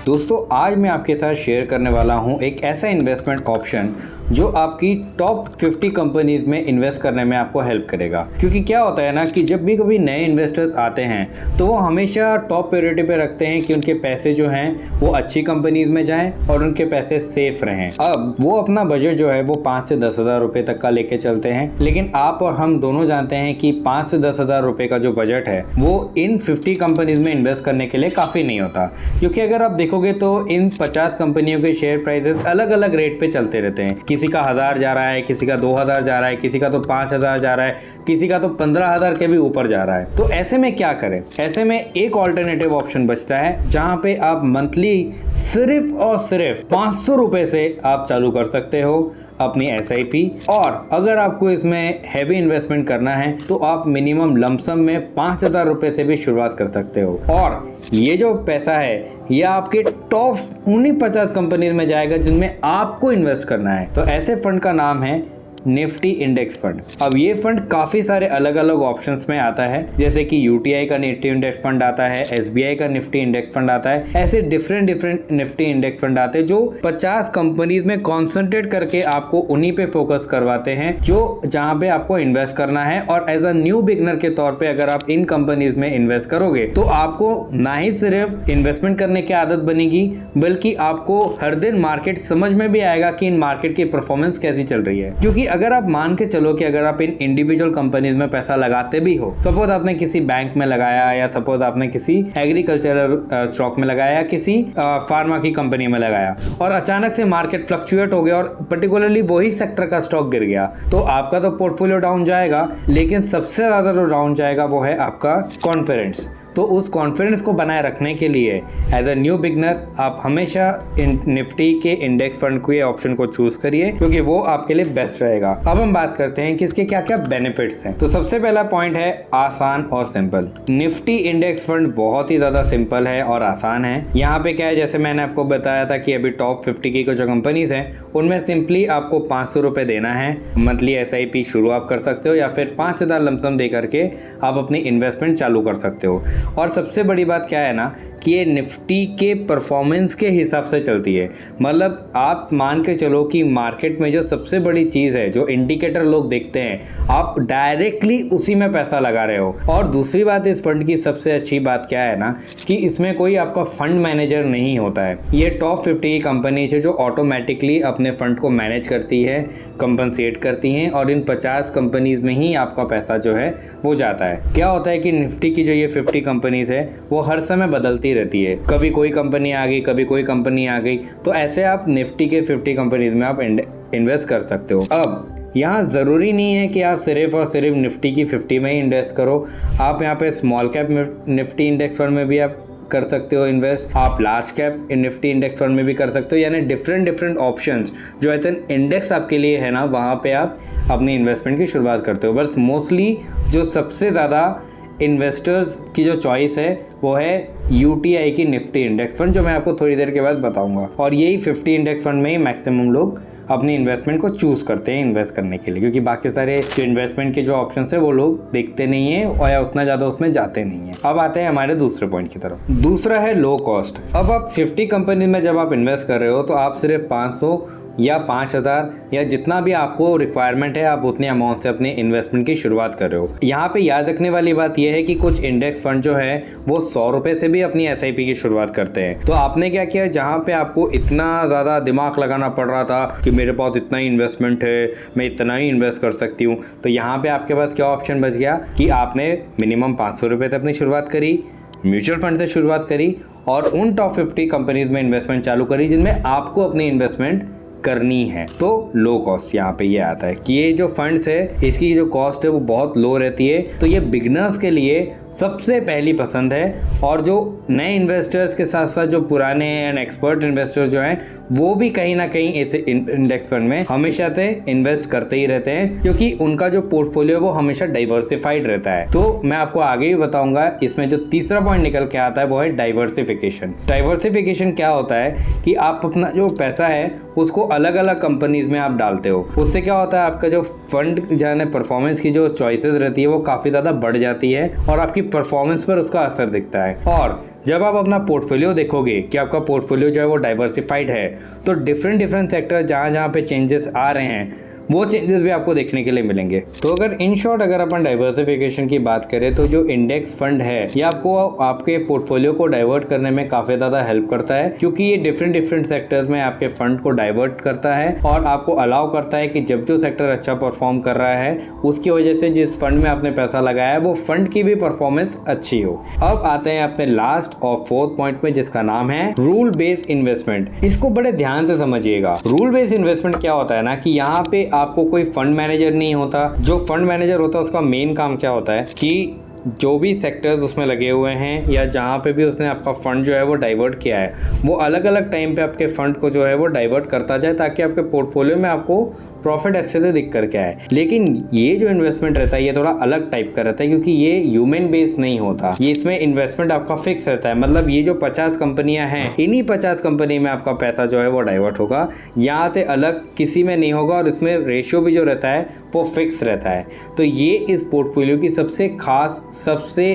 दोस्तों आज मैं आपके साथ शेयर करने वाला हूं एक ऐसा इन्वेस्टमेंट ऑप्शन जो आपकी टॉप 50 कंपनीज में इन्वेस्ट करने में आपको हेल्प करेगा। क्योंकि क्या होता है ना कि जब भी कभी नए इन्वेस्टर्स आते हैं तो वो हमेशा टॉप प्रायोरिटी पे रखते हैं कि उनके पैसे जो हैं वो अच्छी कंपनीज में जाएं और उनके पैसे सेफ रहें। अब वो अपना बजट जो है वो 5 से 10 हज़ार रुपये तक का लेके चलते हैं, लेकिन आप और हम दोनों जानते हैं कि 5 से 10 हज़ार रुपये का जो बजट है वो इन 50 कंपनीज में इन्वेस्ट करने के लिए काफ़ी नहीं होता। क्योंकि अगर आप देखोगे तो इन 50 कंपनियों के शेयर प्राइसेस अलग अलग रेट पे चलते रहते हैं। किसी का 1000 जा रहा है, किसी का 2000 जा रहा है, किसी का तो 5000 जा रहा है, किसी का तो 15000 के भी ऊपर जा रहा है। तो ऐसे में क्या करें? ऐसे में एक ऑल्टरनेटिव ऑप्शन बचता है जहां पे आप मंथली सिर्फ और सिर्फ 500 रुपए से आप चालू कर सकते हो अपनी SIP। और अगर आपको इसमें हैवी इन्वेस्टमेंट करना है तो आप मिनिमम लमसम में 5000 रुपए से भी शुरुआत कर सकते हो। और ये जो पैसा है ये आपके टॉप उन्हीं 50 कंपनीज में जाएगा जिनमें आपको इन्वेस्ट करना है। तो ऐसे फंड का नाम है निफ्टी इंडेक्स फंड। अब ये फंड काफ़ी सारे अलग अलग ऑप्शंस में आता है, जैसे कि UTI का निफ्टी इंडेक्स फंड आता है, SBI का निफ्टी इंडेक्स फंड आता है। ऐसे डिफरेंट निफ्टी इंडेक्स फंड आते हैं जो 50 कंपनीज में कॉन्सेंट्रेट करके आपको उन्हीं पे फोकस करवाते हैं जो जहाँ पे आपको इन्वेस्ट करना है। और एज अ न्यू बिगनर के तौर पर अगर आप इन कंपनीज में इन्वेस्ट करोगे तो आपको ना ही सिर्फ इन्वेस्टमेंट करने की आदत बनेगी, बल्कि आपको हर दिन मार्केट समझ में भी आएगा कि इन मार्केट की परफॉर्मेंस कैसी चल रही है। क्योंकि अगर आप मान के चलो कि अगर आप इन इंडिविजुअल कंपनीज में पैसा लगाते भी हो, सपोज आपने किसी बैंक में लगाया या सपोज आपने किसी एग्रीकल्चरल स्टॉक में लगाया या किसी फार्मा की कंपनी में लगाया और अचानक से मार्केट फ्लक्चुएट हो गया और पर्टिकुलरली वही सेक्टर का स्टॉक गिर गया, तो आपका तो पोर्टफोलियो डाउन जाएगा, लेकिन सबसे ज्यादा जो डाउन जाएगा वो है आपका कॉन्फिडेंस। तो उस कॉन्फिडेंस को बनाए रखने के लिए एज अ न्यू बिगनर आप हमेशा निफ्टी के इंडेक्स फंड के ऑप्शन को चूज करिए, क्योंकि वो आपके लिए बेस्ट रहेगा। अब हम बात करते हैं कि इसके क्या क्या बेनिफिट्स हैं। तो सबसे पहला पॉइंट है आसान और सिंपल। निफ्टी इंडेक्स फंड बहुत ही ज्यादा सिंपल है और आसान है। यहाँ पे क्या है, जैसे मैंने आपको बताया था कि अभी टॉप 50 की जो कंपनीज हैं उनमें सिंपली आपको 500 रुपए देना है। मंथली SIP शुरू आप कर सकते हो या फिर 5000 लमसम दे करके आप अपनी इन्वेस्टमेंट चालू कर सकते हो। और सबसे बड़ी बात क्या है ना कि ये निफ्टी के परफॉर्मेंस के हिसाब से चलती है। मतलब आप मान के चलो कि मार्केट में जो सबसे बड़ी चीज़ है, जो इंडिकेटर लोग देखते हैं, आप डायरेक्टली उसी में पैसा लगा रहे हो। और दूसरी बात इस फंड की सबसे अच्छी बात क्या है ना कि इसमें कोई आपका फंड मैनेजर नहीं होता है। ये टॉप 50 की कंपनी है जो ऑटोमेटिकली अपने फंड को मैनेज करती है, कंपनसेट करती हैं और इन 50 कंपनीज में ही आपका पैसा जो है वो जाता है। क्या होता है कि निफ्टी की जो ये 50 कंपनीज है वो हर समय बदलती रहती है, कभी कोई कंपनी आ गई, कभी कोई कंपनी आ गई। तो ऐसे आप निफ्टी के 50 कंपनीज में आप इन्वेस्ट कर सकते हो। अब यहाँ ज़रूरी नहीं है कि आप सिर्फ और सिर्फ निफ्टी की 50 में ही इन्वेस्ट करो। आप यहाँ पे small cap Nifty index fund में भी आप कर सकते हो इन्वेस्ट, आप large cap Nifty index fund में भी कर सकते हो। यानी डिफरेंट ऑप्शंस जो है इंडेक्स आपके लिए है ना, वहाँ पे आप अपनी इन्वेस्टमेंट की शुरुआत करते हो। बस मोस्टली जो सबसे ज़्यादा इन्वेस्टर्स की जो चॉइस है वो है UTI की निफ्टी इंडेक्स फंड, जो मैं आपको थोड़ी देर के बाद बताऊंगा। और यही 50 इंडेक्स फंड में ही मैक्सिमम लोग अपनी इन्वेस्टमेंट को चूज करते हैं इन्वेस्ट करने के लिए, क्योंकि बाकी सारे जो इन्वेस्टमेंट के जो ऑप्शंस है वो लोग देखते नहीं है और या उतना ज़्यादा उसमें जाते नहीं है। अब आते हैं हमारे दूसरे पॉइंट की तरफ। दूसरा है लो कॉस्ट। अब आप 50 कंपनी में जब आप इन्वेस्ट कर रहे हो तो आप सिर्फ 500 या 5000 या जितना भी आपको रिक्वायरमेंट है आप उतने अमाउंट से अपने इन्वेस्टमेंट की शुरुआत कर रहे हो। यहाँ पे याद रखने वाली बात यह है कि कुछ इंडेक्स फंड जो है वो 100 रुपए से भी अपनी SIP की शुरुआत करते हैं। तो आपने क्या किया, जहाँ पे आपको इतना ज़्यादा दिमाग लगाना पड़ रहा था कि मेरे पास इतना ही इन्वेस्टमेंट है, मैं इतना ही इन्वेस्ट कर सकती हूँ, तो यहाँ पे आपके पास क्या ऑप्शन बच गया कि आपने मिनिमम 500 रुपये से अपनी शुरुआत करी, म्यूचुअल फंड से शुरुआत करी और उन टॉप 50 कंपनीज में इन्वेस्टमेंट चालू करी जिनमें आपको अपनी इन्वेस्टमेंट करनी है। तो लो कॉस्ट यहाँ पे ये आता है कि ये जो फंड्स है इसकी जो कॉस्ट है वो बहुत लो रहती है। तो ये बिगनर्स के लिए सबसे पहली पसंद है। और जो नए इन्वेस्टर्स के साथ साथ जो पुराने एंड एक्सपर्ट इन्वेस्टर्स जो हैं वो भी कहीं ना कहीं ऐसे इंडेक्स फंड में हमेशा से इन्वेस्ट करते ही रहते हैं, क्योंकि उनका जो पोर्टफोलियो वो हमेशा डाइवर्सिफाइड रहता है। तो मैं आपको आगे भी बताऊंगा। इसमें जो तीसरा पॉइंट निकल के आता है वो है डाइवर्सिफिकेशन। डाइवर्सिफिकेशन क्या होता है कि आप अपना जो पैसा है उसको अलग अलग कंपनीज में आप डालते हो। उससे क्या होता है, आपका जो फंड जाने परफॉर्मेंस की जो चॉइसेस रहती है वो काफ़ी ज़्यादा बढ़ जाती है और आपकी परफॉर्मेंस पर उसका असर दिखता है। और जब आप अपना पोर्टफोलियो देखोगे कि आपका पोर्टफोलियो जो है वो डाइवर्सिफाइड है, तो डिफरेंट सेक्टर जहाँ पे चेंजेस आ रहे हैं वो चेंजेस भी आपको देखने के लिए मिलेंगे। तो अगर इन शॉर्ट अगर अपन डाइवर्सिफिकेशन की बात करें तो जो इंडेक्स फंड है ये आपको आपके पोर्टफोलियो को डाइवर्ट करने में काफ़ी ज़्यादा हेल्प करता है, क्योंकि ये डिफरेंट सेक्टर्स में आपके फंड को डाइवर्ट करता है और आपको अलाउ करता है कि जब जो सेक्टर अच्छा परफॉर्म कर रहा है उसकी वजह से जिस फंड में आपने पैसा लगाया है वो फंड की भी परफॉर्मेंस अच्छी हो। अब आते हैं अपने लास्ट और फोर्थ पॉइंट में, जिसका नाम है रूल बेस्ड इन्वेस्टमेंट। इसको बड़े ध्यान से समझिएगा। रूल बेस्ड इन्वेस्टमेंट क्या होता है ना कि यहाँ पे आपको कोई फंड मैनेजर नहीं होता। जो फंड मैनेजर होता है उसका मेन काम क्या होता है कि जो भी सेक्टर्स उसमें लगे हुए हैं या जहाँ पे भी उसने आपका फंड जो है वो डाइवर्ट किया है वो अलग अलग टाइम पे आपके फंड को जो है वो डाइवर्ट करता जाए, ताकि आपके पोर्टफोलियो में आपको प्रॉफिट अच्छे से दिख करके आए। लेकिन ये जो इन्वेस्टमेंट रहता है ये थोड़ा अलग टाइप का रहता है, क्योंकि ये ह्यूमन बेस्ड नहीं होता। ये इसमें इन्वेस्टमेंट आपका फिक्स रहता है। मतलब ये जो 50 कंपनियां हैं, इन्हीं 50 कंपनी में आपका पैसा जो है वो डाइवर्ट होगा, यहाँ से अलग किसी में नहीं होगा। और इसमें रेशियो भी जो रहता है वो फिक्स रहता है। तो ये इस पोर्टफोलियो की सबसे खास, सबसे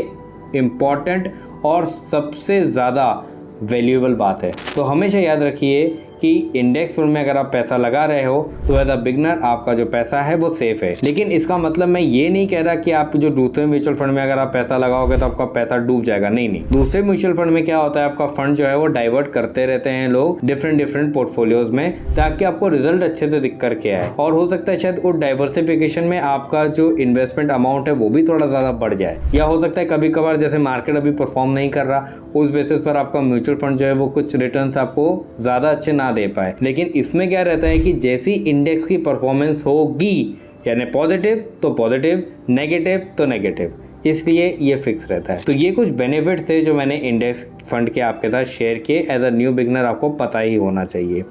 इम्पॉर्टेंट और सबसे ज़्यादा वैल्यूएबल बात है। तो हमेशा याद रखिए कि इंडेक्स फंड में अगर आप पैसा लगा रहे हो तो एज अ बिगनर आपका जो पैसा है वो सेफ है। लेकिन इसका मतलब मैं ये नहीं कह रहा कि आप जो दूसरे म्यूचुअल फंड में अगर आप पैसा लगाओगे तो आपका पैसा डूब जाएगा। नहीं, दूसरे म्यूचुअल फंड में क्या होता है, आपका फंड जो है वो डाइवर्ट करते रहते हैं लोग डिफरेंट पोर्टफोलियोज में, ताकि आपको रिजल्ट अच्छे से दिख करके आए। और हो सकता है शायद उस डाइवर्सिफिकेशन में आपका जो इन्वेस्टमेंट अमाउंट है वो भी थोड़ा ज़्यादा बढ़ जाए, या हो सकता है कभी कभार जैसे मार्केट अभी परफॉर्म नहीं कर रहा उस बेसिस पर आपका म्यूचुअल फंड जो है वो कुछ रिटर्न्स आपको ज़्यादा अच्छे ना दे पाए। लेकिन इसमें क्या रहता है कि जैसी इंडेक्स की परफॉर्मेंस होगी, यानी पॉजिटिव तो पॉजिटिव, नेगेटिव तो नेगेटिव, इसलिए ये फिक्स रहता है। तो ये कुछ बेनिफिट्स थे जो मैंने इंडेक्स फंड के आपके साथ शेयर किए। एज अ न्यू बिगनर आपको पता ही होना चाहिए।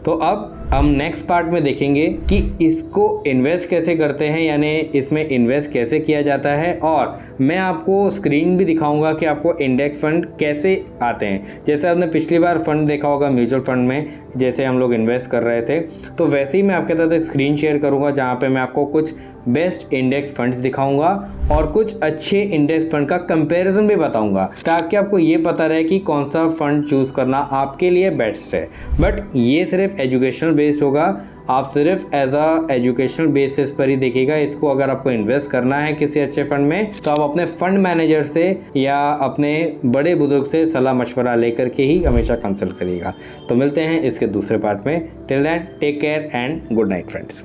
तो अब हम नेक्स्ट पार्ट में देखेंगे कि इसको इन्वेस्ट कैसे करते हैं, यानी इसमें इन्वेस्ट कैसे किया जाता है। और मैं आपको स्क्रीन भी दिखाऊंगा कि आपको इंडेक्स फंड कैसे आते हैं। जैसे आपने पिछली बार फंड देखा होगा म्यूचुअल फंड में जैसे हम लोग इन्वेस्ट कर रहे थे, तो वैसे ही मैं आपके साथ एक स्क्रीन शेयर करूंगा जहाँ पे मैं आपको कुछ बेस्ट इंडेक्स फंड्स दिखाऊंगा और कुछ अच्छे इंडेक्स फंड का कंपैरिजन भी बताऊंगा, ताकि आपको ये पता रहे कि कौन सा फंड चूज करना आपके लिए बेस्ट है। बट ये सिर्फ एजुकेशनल बेस्ड होगा। आप सिर्फ एज अ एजुकेशनल बेसिस पर ही देखिएगा इसको। अगर आपको इन्वेस्ट करना है किसी अच्छे फंड में तो आप अपने फंड मैनेजर से या अपने बड़े बुजुर्ग से सलाह मशवरा लेकर के ही हमेशा कंसल्ट करिएगा। तो मिलते हैं इसके दूसरे पार्ट में। Till then take care and good night friends.